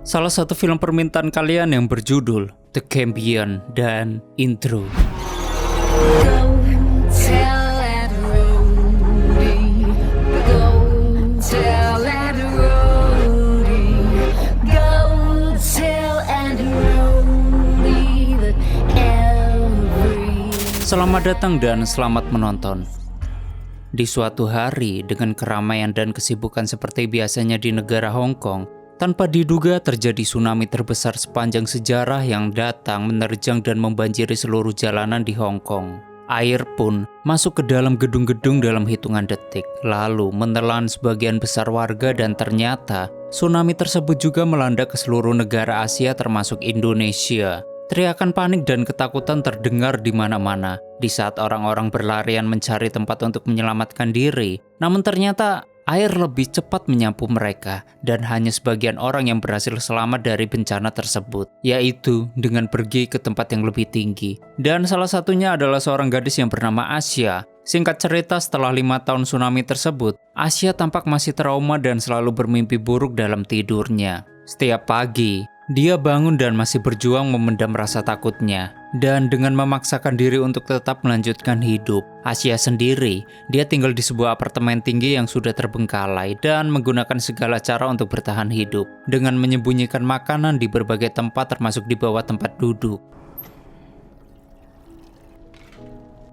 salah satu film permintaan kalian yang berjudul The Champion dan Intro. Selamat datang dan selamat menonton. Di suatu hari, dengan keramaian dan kesibukan seperti biasanya di negara Hong Kong, tanpa diduga terjadi tsunami terbesar sepanjang sejarah yang datang menerjang dan membanjiri seluruh jalanan di Hong Kong. Air pun masuk ke dalam gedung-gedung dalam hitungan detik, lalu menelan sebagian besar warga dan ternyata tsunami tersebut juga melanda ke seluruh negara Asia termasuk Indonesia. Teriakan panik dan ketakutan terdengar di mana-mana di saat orang-orang berlarian mencari tempat untuk menyelamatkan diri. Namun ternyata air lebih cepat menyapu mereka dan hanya sebagian orang yang berhasil selamat dari bencana tersebut, yaitu dengan pergi ke tempat yang lebih tinggi. Dan salah satunya adalah seorang gadis yang bernama Asia. Singkat cerita, setelah 5 tahun tsunami tersebut, Asia tampak masih trauma dan selalu bermimpi buruk dalam tidurnya. Setiap pagi, dia bangun dan masih berjuang memendam rasa takutnya. Dan dengan memaksakan diri untuk tetap melanjutkan hidup. Asia sendiri, dia tinggal di sebuah apartemen tinggi yang sudah terbengkalai dan menggunakan segala cara untuk bertahan hidup. Dengan menyembunyikan makanan di berbagai tempat termasuk di bawah tempat duduk.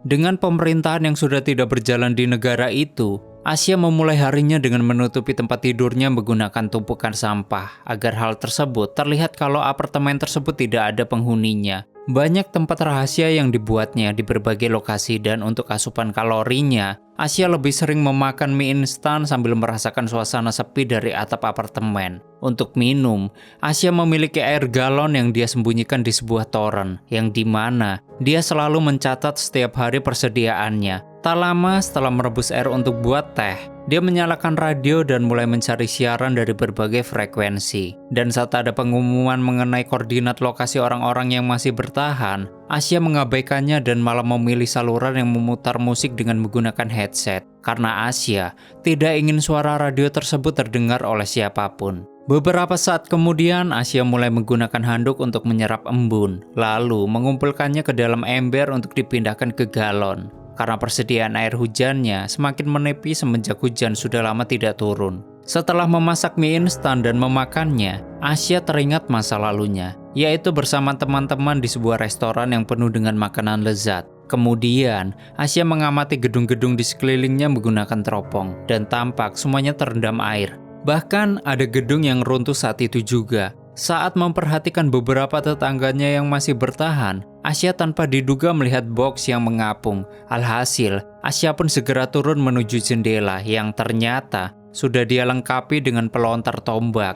Dengan pemerintahan yang sudah tidak berjalan di negara itu, Asia memulai harinya dengan menutupi tempat tidurnya menggunakan tumpukan sampah, agar hal tersebut terlihat kalau apartemen tersebut tidak ada penghuninya. Banyak tempat rahasia yang dibuatnya di berbagai lokasi dan untuk asupan kalorinya, Asia lebih sering memakan mie instan sambil merasakan suasana sepi dari atap apartemen. Untuk minum, Asia memiliki air galon yang dia sembunyikan di sebuah toren, yang dimana dia selalu mencatat setiap hari persediaannya. Tak lama setelah merebus air untuk buat teh, dia menyalakan radio dan mulai mencari siaran dari berbagai frekuensi. Dan saat ada pengumuman mengenai koordinat lokasi orang-orang yang masih bertahan, Asia mengabaikannya dan malah memilih saluran yang memutar musik dengan menggunakan headset. Karena Asia tidak ingin suara radio tersebut terdengar oleh siapapun. Beberapa saat kemudian, Asia mulai menggunakan handuk untuk menyerap embun, lalu mengumpulkannya ke dalam ember untuk dipindahkan ke galon. Karena persediaan air hujannya semakin menipis semenjak hujan sudah lama tidak turun. Setelah memasak mie instan dan memakannya, Asia teringat masa lalunya, yaitu bersama teman-teman di sebuah restoran yang penuh dengan makanan lezat. Kemudian, Asia mengamati gedung-gedung di sekelilingnya menggunakan teropong, dan tampak semuanya terendam air. Bahkan ada gedung yang runtuh saat itu juga. Saat memperhatikan beberapa tetangganya yang masih bertahan, Asia tanpa diduga melihat box yang mengapung. Alhasil, Asia pun segera turun menuju jendela yang ternyata sudah dia lengkapi dengan pelontar tombak.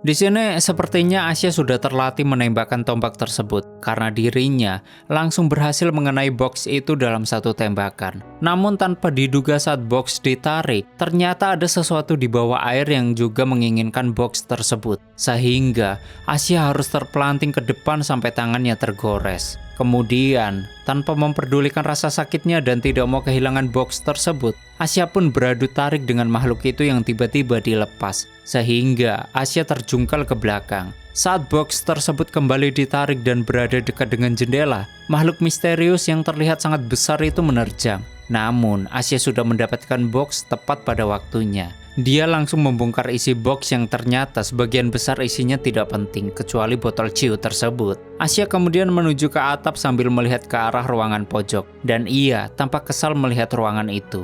Di sini sepertinya Asia sudah terlatih menembakkan tombak tersebut karena dirinya langsung berhasil mengenai box itu dalam satu tembakan. Namun tanpa diduga saat box ditarik, ternyata ada sesuatu di bawah air yang juga menginginkan box tersebut. Sehingga Asia harus terpelanting ke depan sampai tangannya tergores. Kemudian, tanpa memperdulikan rasa sakitnya dan tidak mau kehilangan box tersebut, Asia pun beradu tarik dengan makhluk itu yang tiba-tiba dilepas, sehingga Asia terjungkal ke belakang. Saat box tersebut kembali ditarik dan berada dekat dengan jendela, makhluk misterius yang terlihat sangat besar itu menerjang. Namun, Asia sudah mendapatkan box tepat pada waktunya. Dia langsung membongkar isi box yang ternyata sebagian besar isinya tidak penting, kecuali botol ciu tersebut. Asia kemudian menuju ke atap sambil melihat ke arah ruangan pojok, dan ia tampak kesal melihat ruangan itu.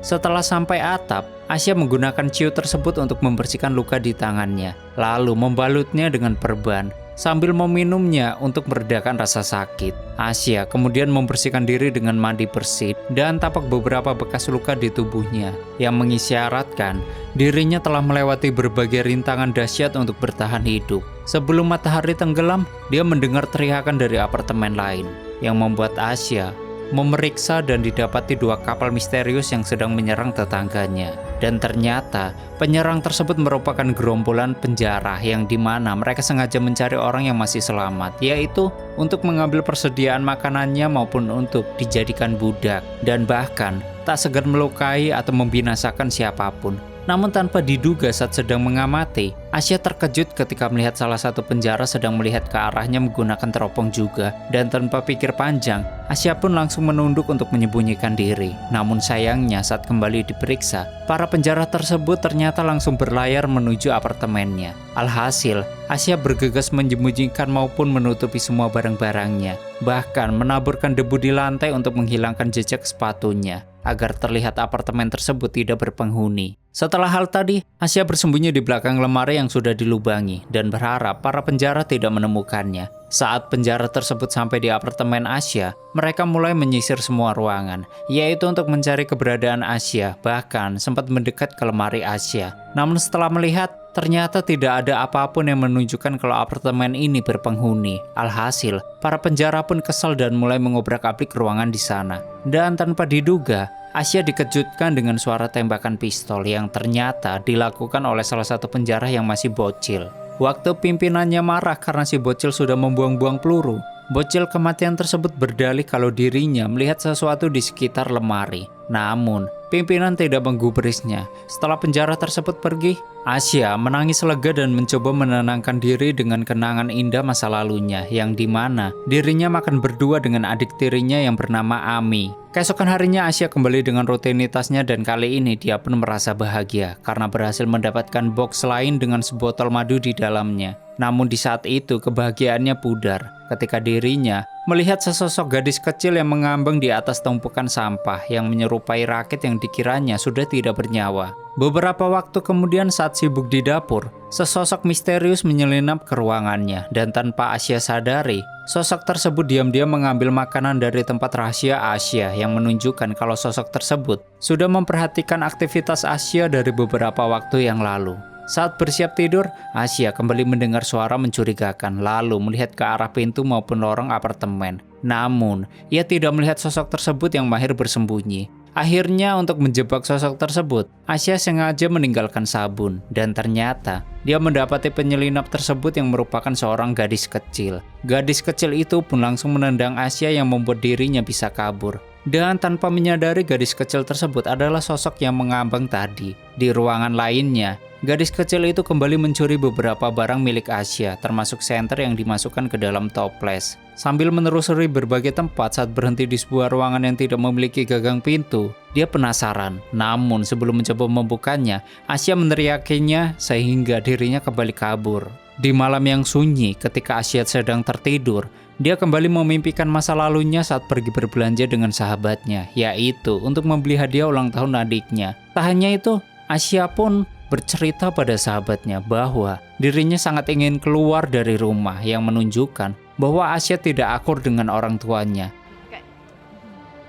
Setelah sampai atap, Asia menggunakan ciu tersebut untuk membersihkan luka di tangannya, lalu membalutnya dengan perban, sambil meminumnya untuk meredakan rasa sakit. Asia kemudian membersihkan diri dengan mandi bersih dan tampak beberapa bekas luka di tubuhnya, yang mengisyaratkan dirinya telah melewati berbagai rintangan dahsyat untuk bertahan hidup. Sebelum matahari tenggelam, dia mendengar teriakan dari apartemen lain, yang membuat Asia memeriksa dan didapati 2 kapal misterius yang sedang menyerang tetangganya. Dan ternyata penyerang tersebut merupakan gerombolan penjara yang dimana mereka sengaja mencari orang yang masih selamat, yaitu untuk mengambil persediaan makanannya maupun untuk dijadikan budak. Dan bahkan tak segan melukai atau membinasakan siapapun. Namun tanpa diduga saat sedang mengamati, Asya terkejut ketika melihat salah satu penjara sedang melihat ke arahnya menggunakan teropong juga. Dan tanpa pikir panjang, Asya pun langsung menunduk untuk menyembunyikan diri. Namun sayangnya saat kembali diperiksa, para penjara tersebut ternyata langsung berlayar menuju apartemennya. Alhasil, Asya bergegas menyembunyikan maupun menutupi semua barang-barangnya. Bahkan menaburkan debu di lantai untuk menghilangkan jejak sepatunya, agar terlihat apartemen tersebut tidak berpenghuni. Setelah hal tadi, Asya bersembunyi di belakang lemari yang sudah dilubangi dan berharap para penjara tidak menemukannya. Saat penjara tersebut sampai di apartemen Asya, mereka mulai menyisir semua ruangan, yaitu untuk mencari keberadaan Asya, bahkan sempat mendekat ke lemari Asya. Namun setelah melihat, ternyata tidak ada apapun yang menunjukkan kalau apartemen ini berpenghuni. Alhasil, para penjara pun kesal dan mulai mengobrak-abrik ruangan di sana. Dan tanpa diduga, Asya dikejutkan dengan suara tembakan pistol yang ternyata dilakukan oleh salah satu penjara yang masih bocil. Waktu pimpinannya marah karena si bocil sudah membuang-buang peluru, bocil kematian tersebut berdalih kalau dirinya melihat sesuatu di sekitar lemari. Namun, pimpinan tidak menggubrisnya. Setelah penjara tersebut pergi, Asya menangis lega dan mencoba menenangkan diri dengan kenangan indah masa lalunya, yang dimana dirinya makan berdua dengan adik tirinya yang bernama Ami. Keesokan harinya Asya kembali dengan rutinitasnya dan kali ini dia pun merasa bahagia karena berhasil mendapatkan box lain dengan sebotol madu di dalamnya. Namun di saat itu kebahagiaannya pudar ketika dirinya melihat sesosok gadis kecil yang mengambang di atas tumpukan sampah yang menyerupai rakit yang dikiranya sudah tidak bernyawa. Beberapa waktu kemudian saat sibuk di dapur, sesosok misterius menyelinap ke ruangannya dan tanpa Asya sadari, sosok tersebut diam-diam mengambil makanan dari tempat rahasia Asya yang menunjukkan kalau sosok tersebut sudah memperhatikan aktivitas Asya dari beberapa waktu yang lalu. Saat bersiap tidur, Asya kembali mendengar suara mencurigakan lalu melihat ke arah pintu maupun lorong apartemen. Namun, ia tidak melihat sosok tersebut yang mahir bersembunyi. Akhirnya untuk menjebak sosok tersebut, Asya sengaja meninggalkan sabun dan ternyata dia mendapati penyelinap tersebut yang merupakan seorang gadis kecil. Gadis kecil itu pun langsung menendang Asya yang membuat dirinya bisa kabur. Dan tanpa menyadari gadis kecil tersebut adalah sosok yang mengambang tadi. Di ruangan lainnya, gadis kecil itu kembali mencuri beberapa barang milik Asya, termasuk senter yang dimasukkan ke dalam toples. Sambil menelusuri berbagai tempat saat berhenti di sebuah ruangan yang tidak memiliki gagang pintu, dia penasaran. Namun sebelum mencoba membukanya, Asya meneriakinya sehingga dirinya kembali kabur. Di malam yang sunyi ketika Asya sedang tertidur, dia kembali memimpikan masa lalunya saat pergi berbelanja dengan sahabatnya, yaitu untuk membeli hadiah ulang tahun adiknya. Tak hanya itu, Asya pun bercerita pada sahabatnya bahwa dirinya sangat ingin keluar dari rumah yang menunjukkan bahwa Asya tidak akur dengan orang tuanya.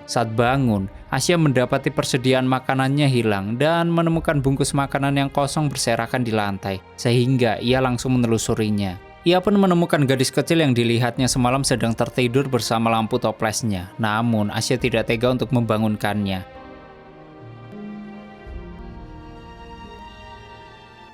Saat bangun, Asya mendapati persediaan makanannya hilang dan menemukan bungkus makanan yang kosong berserakan di lantai, sehingga ia langsung menelusurinya. Ia pun menemukan gadis kecil yang dilihatnya semalam sedang tertidur bersama lampu toplesnya. Namun, Asya tidak tega untuk membangunkannya.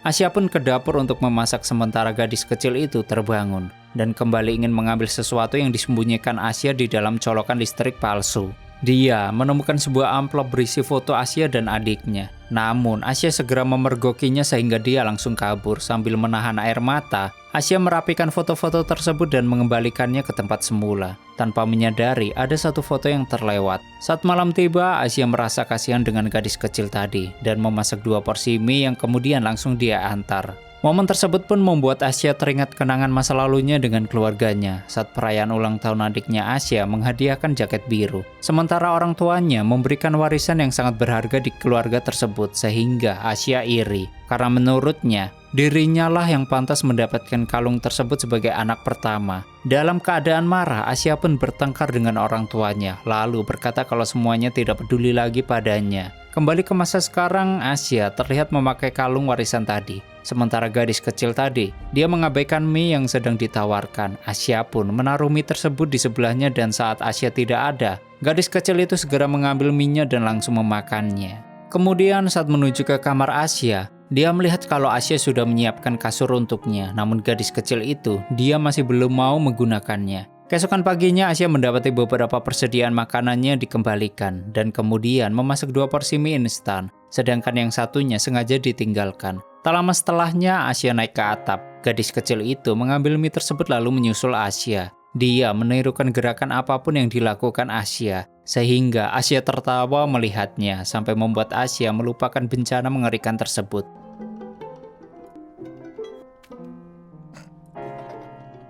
Asya pun ke dapur untuk memasak sementara gadis kecil itu terbangun dan kembali ingin mengambil sesuatu yang disembunyikan Asya di dalam colokan listrik palsu. Dia menemukan sebuah amplop berisi foto Asya dan adiknya. Namun, Asya segera memergokinya sehingga dia langsung kabur. Sambil menahan air mata, Asya merapikan foto-foto tersebut dan mengembalikannya ke tempat semula. Tanpa menyadari, ada satu foto yang terlewat. Saat malam tiba, Asya merasa kasihan dengan gadis kecil tadi dan memasak 2 porsi mie yang kemudian langsung dia antar. Momen tersebut pun membuat Asya teringat kenangan masa lalunya dengan keluarganya saat perayaan ulang tahun adiknya Asya menghadiahkan jaket biru. Sementara orang tuanya memberikan warisan yang sangat berharga di keluarga tersebut sehingga Asya iri. Karena menurutnya, dirinya lah yang pantas mendapatkan kalung tersebut sebagai anak pertama. Dalam keadaan marah, Asya pun bertengkar dengan orang tuanya, lalu berkata kalau semuanya tidak peduli lagi padanya. Kembali ke masa sekarang, Asya terlihat memakai kalung warisan tadi. Sementara gadis kecil tadi, dia mengabaikan mie yang sedang ditawarkan. Asya pun menaruh mie tersebut di sebelahnya dan saat Asya tidak ada, gadis kecil itu segera mengambil mie-nya dan langsung memakannya. Kemudian saat menuju ke kamar Asya, dia melihat kalau Asya sudah menyiapkan kasur untuknya, namun gadis kecil itu, dia masih belum mau menggunakannya. Keesokan paginya Asia mendapati beberapa persediaan makanannya dikembalikan dan kemudian memasak 2 porsi mie instan, sedangkan yang satunya sengaja ditinggalkan. Tak lama setelahnya Asia naik ke atap. Gadis kecil itu mengambil mie tersebut lalu menyusul Asia. Dia menirukan gerakan apapun yang dilakukan Asia, sehingga Asia tertawa melihatnya sampai membuat Asia melupakan bencana mengerikan tersebut.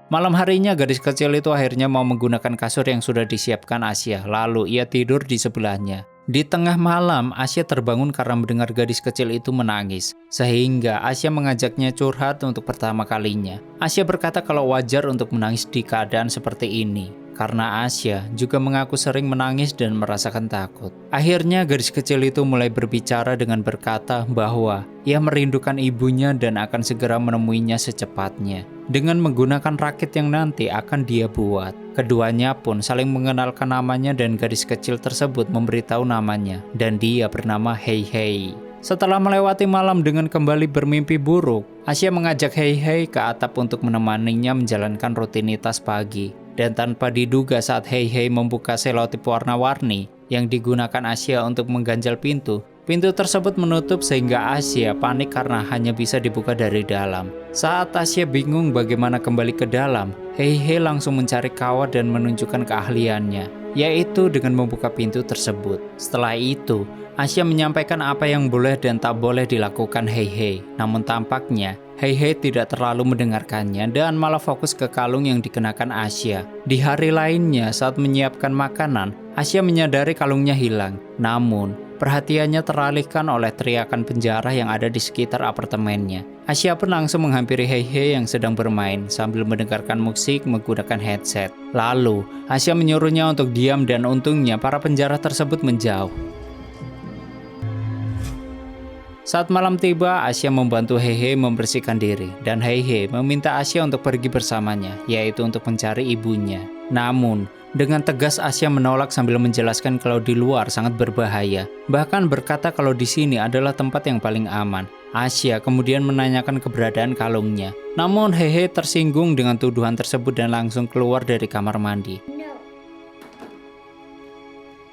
Malam harinya gadis kecil itu akhirnya mau menggunakan kasur yang sudah disiapkan Asia, lalu ia tidur di sebelahnya. Di tengah malam, Asia terbangun karena mendengar gadis kecil itu menangis, sehingga Asia mengajaknya curhat untuk pertama kalinya. Asia berkata kalau wajar untuk menangis di keadaan seperti ini, karena Asia juga mengaku sering menangis dan merasakan takut. Akhirnya gadis kecil itu mulai berbicara dengan berkata bahwa ia merindukan ibunya dan akan segera menemuinya secepatnya dengan menggunakan rakit yang nanti akan dia buat. Keduanya pun saling mengenalkan namanya dan gadis kecil tersebut memberitahu namanya dan dia bernama Hei Hei. Setelah melewati malam dengan kembali bermimpi buruk, Asia mengajak Hei Hei ke atap untuk menemaninya menjalankan rutinitas pagi. Dan tanpa diduga saat Hei Hei membuka selotip warna-warni yang digunakan Asia untuk mengganjal pintu, pintu tersebut menutup sehingga Asia panik karena hanya bisa dibuka dari dalam. Saat Asia bingung bagaimana kembali ke dalam, Hei Hei langsung mencari kawat dan menunjukkan keahliannya, yaitu dengan membuka pintu tersebut. Setelah itu, Asia menyampaikan apa yang boleh dan tak boleh dilakukan Hei Hei. Namun tampaknya Hei Hei tidak terlalu mendengarkannya dan malah fokus ke kalung yang dikenakan Asia. Di hari lainnya saat menyiapkan makanan, Asia menyadari kalungnya hilang. Namun, perhatiannya teralihkan oleh teriakan penjara yang ada di sekitar apartemennya. Asia pun langsung menghampiri Hei Hei yang sedang bermain sambil mendengarkan musik menggunakan headset. Lalu, Asia menyuruhnya untuk diam dan untungnya para penjara tersebut menjauh. Saat malam tiba, Asia membantu Hei Hei membersihkan diri, dan Hei Hei meminta Asia untuk pergi bersamanya, yaitu untuk mencari ibunya. Namun, dengan tegas Asia menolak sambil menjelaskan kalau di luar sangat berbahaya, bahkan berkata kalau di sini adalah tempat yang paling aman. Asia kemudian menanyakan keberadaan kalungnya. Namun Hei Hei tersinggung dengan tuduhan tersebut dan langsung keluar dari kamar mandi.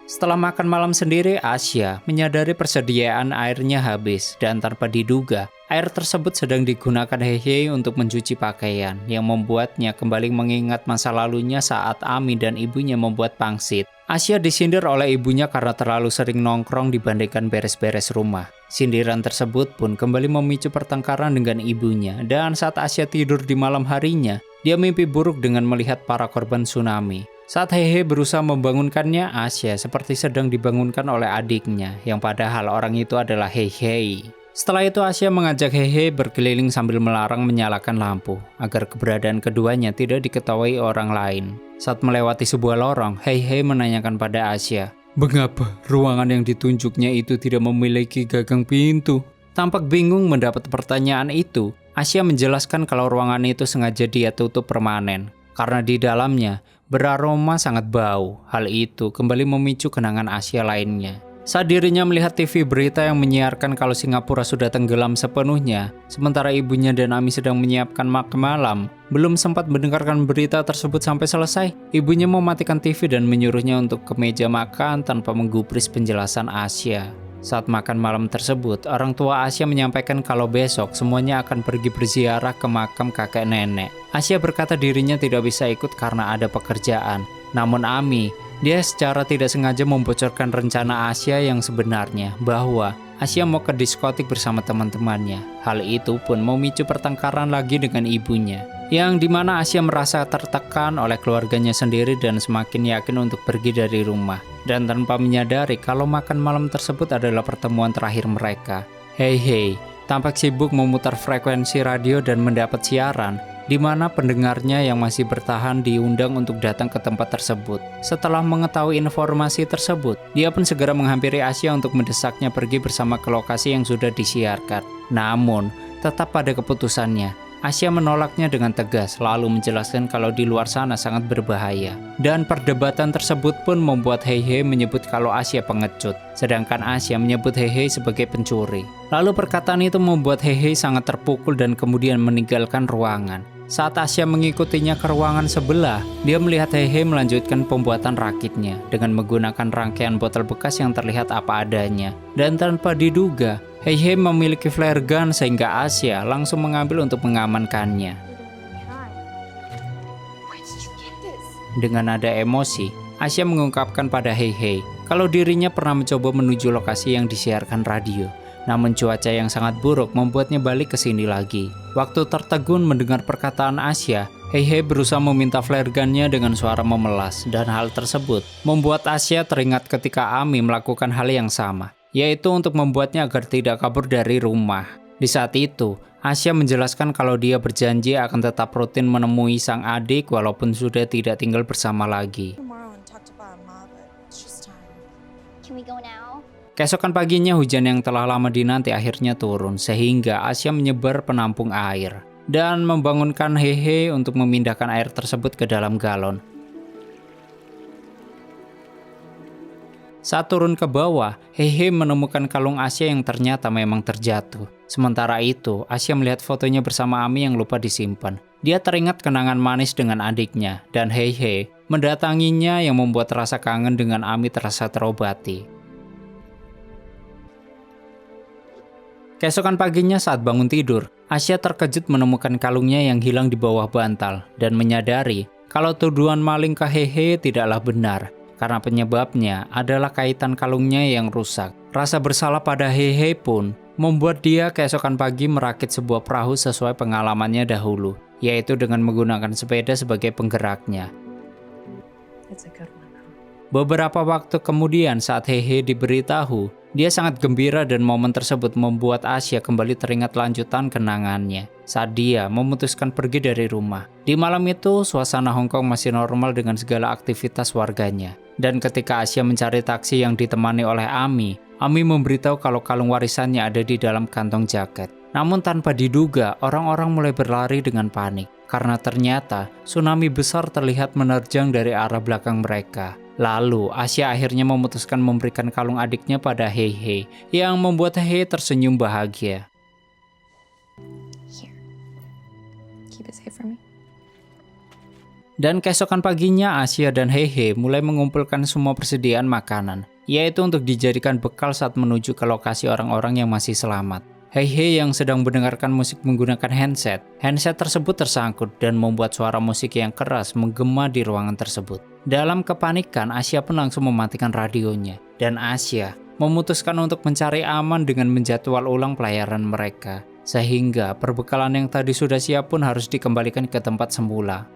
Setelah makan malam sendiri, Asia menyadari persediaan airnya habis dan tanpa diduga, air tersebut sedang digunakan Hei Hei untuk mencuci pakaian yang membuatnya kembali mengingat masa lalunya saat Ami dan ibunya membuat pangsit. Asia disindir oleh ibunya karena terlalu sering nongkrong dibandingkan beres-beres rumah. Sindiran tersebut pun kembali memicu pertengkaran dengan ibunya dan saat Asia tidur di malam harinya, dia mimpi buruk dengan melihat para korban tsunami. Saat Hei Hei berusaha membangunkannya, Asia seperti sedang dibangunkan oleh adiknya, yang padahal orang itu adalah Hei Hei. Setelah itu Asia mengajak Hei Hei berkeliling sambil melarang menyalakan lampu, agar keberadaan keduanya tidak diketahui orang lain. Saat melewati sebuah lorong, Hei Hei menanyakan pada Asia, "Mengapa ruangan yang ditunjuknya itu tidak memiliki gagang pintu?" Tampak bingung mendapat pertanyaan itu, Asia menjelaskan kalau ruangan itu sengaja dia tutup permanen, karena di dalamnya beraroma sangat bau. Hal itu kembali memicu kenangan Asia lainnya. Saat dirinya melihat TV berita yang menyiarkan kalau Singapura sudah tenggelam sepenuhnya, sementara ibunya dan Ami sedang menyiapkan makan malam, belum sempat mendengarkan berita tersebut sampai selesai, ibunya mematikan TV dan menyuruhnya untuk ke meja makan tanpa menggubris penjelasan Asia. Saat makan malam tersebut, orang tua Asia menyampaikan kalau besok semuanya akan pergi berziarah ke makam kakek nenek. Asia berkata dirinya tidak bisa ikut karena ada pekerjaan. Namun Ami, dia secara tidak sengaja membocorkan rencana Asia yang sebenarnya bahwa Asia mau ke diskotik bersama teman-temannya. Hal itu pun memicu pertengkaran lagi dengan ibunya, yang dimana Asia merasa tertekan oleh keluarganya sendiri dan semakin yakin untuk pergi dari rumah. Dan tanpa menyadari kalau makan malam tersebut adalah pertemuan terakhir mereka. Hei Hei tampak sibuk memutar frekuensi radio dan mendapat siaran, di mana pendengarnya yang masih bertahan diundang untuk datang ke tempat tersebut. Setelah mengetahui informasi tersebut, dia pun segera menghampiri Asia untuk mendesaknya pergi bersama ke lokasi yang sudah disiarkan. Namun, tetap pada keputusannya, Asia menolaknya dengan tegas, lalu menjelaskan kalau di luar sana sangat berbahaya. Dan perdebatan tersebut pun membuat Hei Hei menyebut kalau Asia pengecut, sedangkan Asia menyebut Hei Hei sebagai pencuri. Lalu perkataan itu membuat Hei Hei sangat terpukul dan kemudian meninggalkan ruangan. Saat Asya mengikutinya ke ruangan sebelah, dia melihat Hehe melanjutkan pembuatan rakitnya dengan menggunakan rangkaian botol bekas yang terlihat apa adanya. Dan tanpa diduga, Hehe memiliki flare gun sehingga Asya langsung mengambil untuk mengamankannya. Dengan nada emosi, Asya mengungkapkan pada Hehe kalau dirinya pernah mencoba menuju lokasi yang disiarkan radio. Namun cuaca yang sangat buruk membuatnya balik ke sini lagi. Waktu tertegun mendengar perkataan Asya, Hehe berusaha meminta flare gun-nya dengan suara memelas, dan hal tersebut membuat Asya teringat ketika Ami melakukan hal yang sama, yaitu untuk membuatnya agar tidak kabur dari rumah. Di saat itu, Asya menjelaskan kalau dia berjanji akan tetap rutin menemui sang adik walaupun sudah tidak tinggal bersama lagi. Keesokan paginya hujan yang telah lama dinanti akhirnya turun sehingga Asya menyebar penampung air dan membangunkan Hehe untuk memindahkan air tersebut ke dalam galon. Saat turun ke bawah, Hehe menemukan kalung Asya yang ternyata memang terjatuh. Sementara itu, Asya melihat fotonya bersama Ami yang lupa disimpan. Dia teringat kenangan manis dengan adiknya dan Hehe mendatanginya yang membuat rasa kangen dengan Ami terasa terobati. Keesokan paginya saat bangun tidur, Asya terkejut menemukan kalungnya yang hilang di bawah bantal dan menyadari kalau tuduhan maling ke Hehe tidaklah benar karena penyebabnya adalah kaitan kalungnya yang rusak. Rasa bersalah pada Hehe pun membuat dia keesokan pagi merakit sebuah perahu sesuai pengalamannya dahulu, yaitu dengan menggunakan sepeda sebagai penggeraknya. Beberapa waktu kemudian saat Hehe diberitahu, dia sangat gembira dan momen tersebut membuat Asya kembali teringat lanjutan kenangannya saat dia memutuskan pergi dari rumah. Di malam itu, suasana Hong Kong masih normal dengan segala aktivitas warganya. Dan ketika Asya mencari taksi yang ditemani oleh Ami memberitahu kalau kalung warisannya ada di dalam kantong jaket. Namun tanpa diduga, orang-orang mulai berlari dengan panik karena ternyata tsunami besar terlihat menerjang dari arah belakang mereka. Lalu, Asya akhirnya memutuskan memberikan kalung adiknya pada Hehe, yang membuat Hehe tersenyum bahagia. Dan keesokan paginya, Asya dan Hehe mulai mengumpulkan semua persediaan makanan, yaitu untuk dijadikan bekal saat menuju ke lokasi orang-orang yang masih selamat. Hehe yang sedang mendengarkan musik menggunakan handset tersebut tersangkut dan membuat suara musik yang keras menggema di ruangan tersebut. Dalam kepanikan, Asya pun langsung mematikan radionya, dan Asya memutuskan untuk mencari aman dengan menjadwal ulang pelayaran mereka, sehingga perbekalan yang tadi sudah siap pun harus dikembalikan ke tempat semula.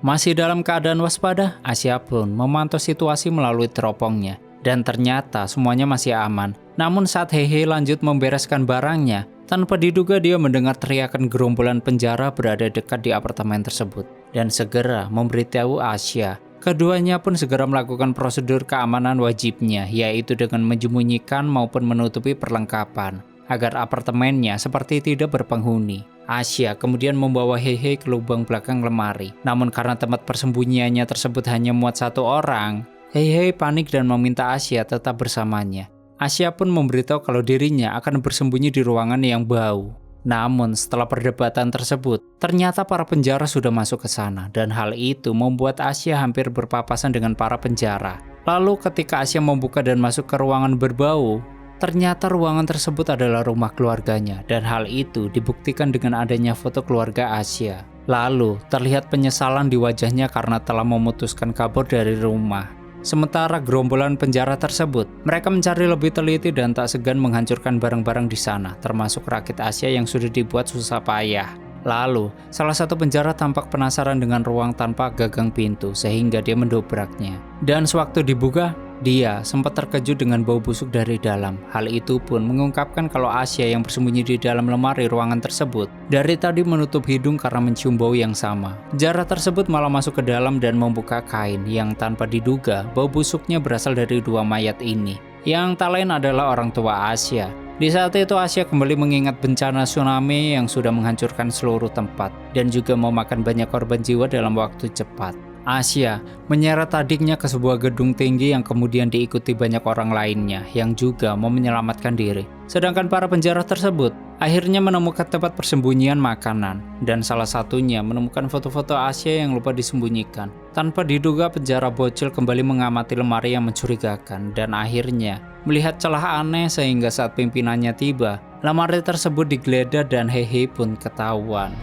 Masih dalam keadaan waspada, Asya pun memantau situasi melalui teropongnya. Dan ternyata semuanya masih aman. Namun saat Hehe lanjut membereskan barangnya, tanpa diduga dia mendengar teriakan gerombolan penjara berada dekat di apartemen tersebut. Dan segera memberitahu Asya. Keduanya pun segera melakukan prosedur keamanan wajibnya, yaitu dengan menyembunyikan maupun menutupi perlengkapan, agar apartemennya seperti tidak berpenghuni. Asya kemudian membawa Hehe ke lubang belakang lemari. Namun karena tempat persembunyiannya tersebut hanya muat satu orang, Hehe panik dan meminta Asya tetap bersamanya. Asya pun memberitahu kalau dirinya akan bersembunyi di ruangan yang bau. Namun setelah perdebatan tersebut, ternyata para penjara sudah masuk ke sana dan hal itu membuat Asya hampir berpapasan dengan para penjara. Lalu ketika Asya membuka dan masuk ke ruangan berbau, ternyata ruangan tersebut adalah rumah keluarganya dan hal itu dibuktikan dengan adanya foto keluarga Asya. Lalu terlihat penyesalan di wajahnya karena telah memutuskan kabur dari rumah. Sementara gerombolan penjara tersebut, mereka mencari lebih teliti dan tak segan menghancurkan barang-barang di sana, termasuk rakit Asya yang sudah dibuat susah payah. Lalu, salah satu penjara tampak penasaran dengan ruang tanpa gagang pintu, sehingga dia mendobraknya. Dan sewaktu dibuka, dia sempat terkejut dengan bau busuk dari dalam. Hal itu pun mengungkapkan kalau Asya yang bersembunyi di dalam lemari ruangan tersebut dari tadi menutup hidung karena mencium bau yang sama. Penjara tersebut malah masuk ke dalam dan membuka kain yang tanpa diduga bau busuknya berasal dari dua mayat ini, yang tak lain adalah orang tua Asya. Di saat itu Asya kembali mengingat bencana tsunami yang sudah menghancurkan seluruh tempat dan juga memakan banyak korban jiwa dalam waktu cepat. Asia menyeret adiknya ke sebuah gedung tinggi yang kemudian diikuti banyak orang lainnya yang juga mau menyelamatkan diri. Sedangkan para penjara tersebut akhirnya menemukan tempat persembunyian makanan, dan salah satunya menemukan foto-foto Asia yang lupa disembunyikan. Tanpa diduga, penjara bocil kembali mengamati lemari yang mencurigakan dan akhirnya melihat celah aneh sehingga saat pimpinannya tiba, lemari tersebut digeledah dan Heihei pun ketahuan.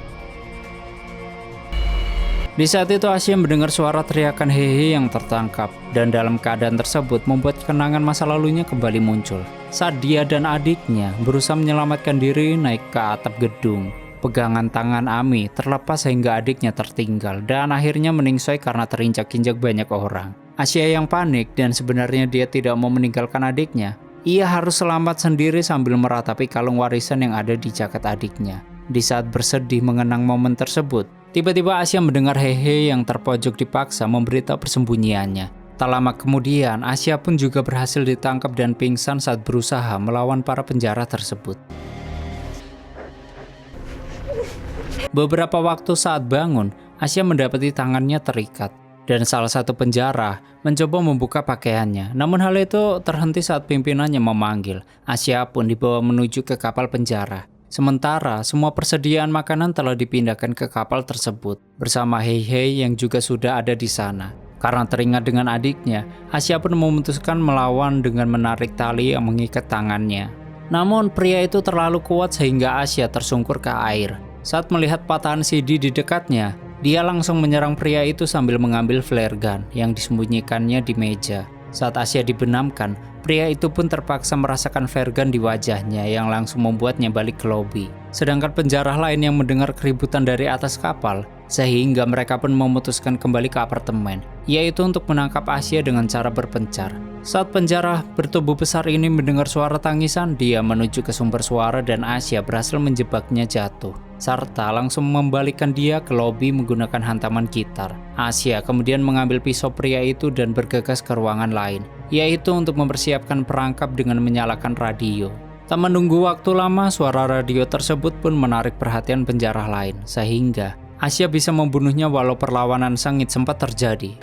Di saat itu Asia mendengar suara teriakan Heihei yang tertangkap, dan dalam keadaan tersebut membuat kenangan masa lalunya kembali muncul. Saat dia dan adiknya berusaha menyelamatkan diri naik ke atap gedung, pegangan tangan Ami terlepas sehingga adiknya tertinggal dan akhirnya meningsoi karena terinjak-injak banyak orang. Asia yang panik dan sebenarnya dia tidak mau meninggalkan adiknya. Ia harus selamat sendiri sambil meratapi kalung warisan yang ada di jaket adiknya. Di saat bersedih mengenang momen tersebut, tiba-tiba Asia mendengar Heihei yang terpojok dipaksa memberitahu persembunyiannya. Tak lama kemudian, Asia pun juga berhasil ditangkap dan pingsan saat berusaha melawan para penjara tersebut. Beberapa waktu saat bangun, Asia mendapati tangannya terikat, dan salah satu penjara mencoba membuka pakaiannya. Namun hal itu terhenti saat pimpinannya memanggil. Asia pun dibawa menuju ke kapal penjara. Sementara semua persediaan makanan telah dipindahkan ke kapal tersebut bersama Heihei yang juga sudah ada di sana. Karena teringat dengan adiknya, Asia pun memutuskan melawan dengan menarik tali yang mengikat tangannya. Namun pria itu terlalu kuat sehingga Asia tersungkur ke air. Saat melihat patahan CD di dekatnya, dia langsung menyerang pria itu sambil mengambil flare gun yang disembunyikannya di meja. Saat Asia dibenamkan, pria itu pun terpaksa merasakan flare gun di wajahnya yang langsung membuatnya balik ke lobi. Sedangkan penjara lain yang mendengar keributan dari atas kapal, sehingga mereka pun memutuskan kembali ke apartemen, yaitu untuk menangkap Asia dengan cara berpencar. Saat penjara bertubuh besar ini mendengar suara tangisan, dia menuju ke sumber suara dan Asia berhasil menjebaknya jatuh, serta langsung membalikkan dia ke lobi menggunakan hantaman gitar. Asia kemudian mengambil pisau pria itu dan bergegas ke ruangan lain, yaitu untuk mempersiapkan perangkap dengan menyalakan radio. Tak menunggu waktu lama, suara radio tersebut pun menarik perhatian penjara lain, sehingga Asia bisa membunuhnya walau perlawanan sengit sempat terjadi.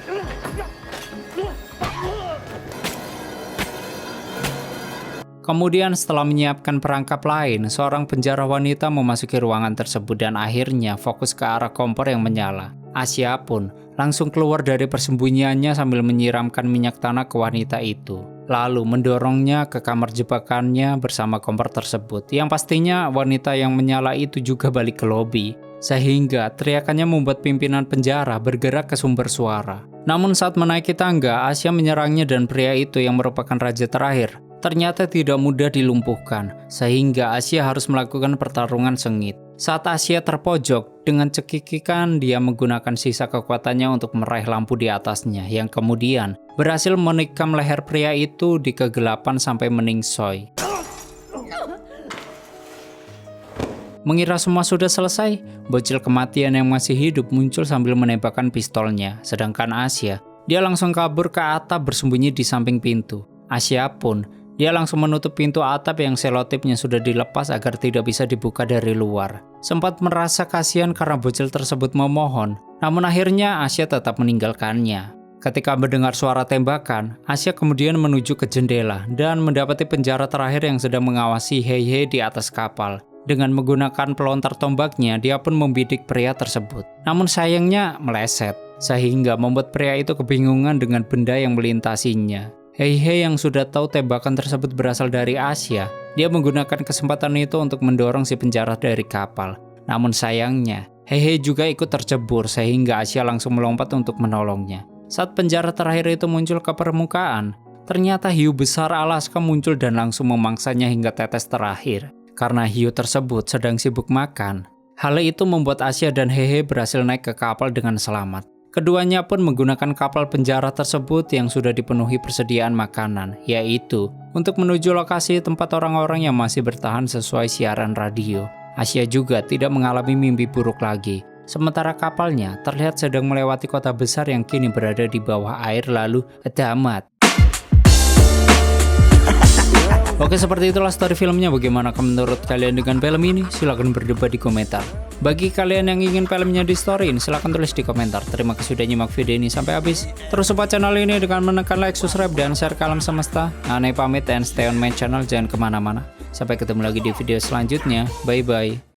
Kemudian setelah menyiapkan perangkap lain, seorang penjara wanita memasuki ruangan tersebut dan akhirnya fokus ke arah kompor yang menyala. Asia pun langsung keluar dari persembunyiannya sambil menyiramkan minyak tanah ke wanita itu, lalu mendorongnya ke kamar jebakannya bersama kompor tersebut. Yang pastinya wanita yang menyala itu juga balik ke lobi, sehingga teriakannya membuat pimpinan penjara bergerak ke sumber suara. Namun saat menaiki tangga, Asia menyerangnya dan pria itu yang merupakan raja terakhir ternyata tidak mudah dilumpuhkan, sehingga Asia harus melakukan pertarungan sengit. Saat Asia terpojok, dengan cekikikan dia menggunakan sisa kekuatannya untuk meraih lampu di atasnya, yang kemudian berhasil menikam leher pria itu di kegelapan sampai meningsoi. Mengira semua sudah selesai, bocil kematian yang masih hidup muncul sambil menembakkan pistolnya, sedangkan Asia, dia langsung kabur ke atap bersembunyi di samping pintu. Asia pun dia langsung menutup pintu atap yang selotipnya sudah dilepas agar tidak bisa dibuka dari luar. Sempat merasa kasihan karena bocil tersebut memohon, namun akhirnya Asia tetap meninggalkannya. Ketika mendengar suara tembakan, Asia kemudian menuju ke jendela dan mendapati penjara terakhir yang sedang mengawasi Heihei di atas kapal. Dengan menggunakan pelontar tombaknya, dia pun membidik pria tersebut. Namun sayangnya meleset, sehingga membuat pria itu kebingungan dengan benda yang melintasinya. Heihei yang sudah tahu tembakan tersebut berasal dari Asia, dia menggunakan kesempatan itu untuk mendorong si penjara dari kapal. Namun sayangnya, Heihei juga ikut tercebur sehingga Asia langsung melompat untuk menolongnya. Saat penjara terakhir itu muncul ke permukaan, ternyata hiu besar Alaska muncul dan langsung memangsanya hingga tetes terakhir. Karena hiu tersebut sedang sibuk makan, hal itu membuat Asia dan Heihei berhasil naik ke kapal dengan selamat. Keduanya pun menggunakan kapal penjara tersebut yang sudah dipenuhi persediaan makanan, yaitu untuk menuju lokasi tempat orang-orang yang masih bertahan sesuai siaran radio. Asia juga tidak mengalami mimpi buruk lagi. Sementara kapalnya terlihat sedang melewati kota besar yang kini berada di bawah air lalu tamat. Oke, seperti itulah story filmnya. Bagaimana menurut kalian dengan film ini? Silahkan berdebat di komentar. Bagi kalian yang ingin filmnya di storyin, silahkan tulis di komentar. Terima kasih sudah nyimak video ini sampai habis. Terus support channel ini dengan menekan like, subscribe, dan share ke alam semesta. Aneh pamit and stay on my channel, jangan kemana-mana. Sampai ketemu lagi di video selanjutnya. Bye-bye.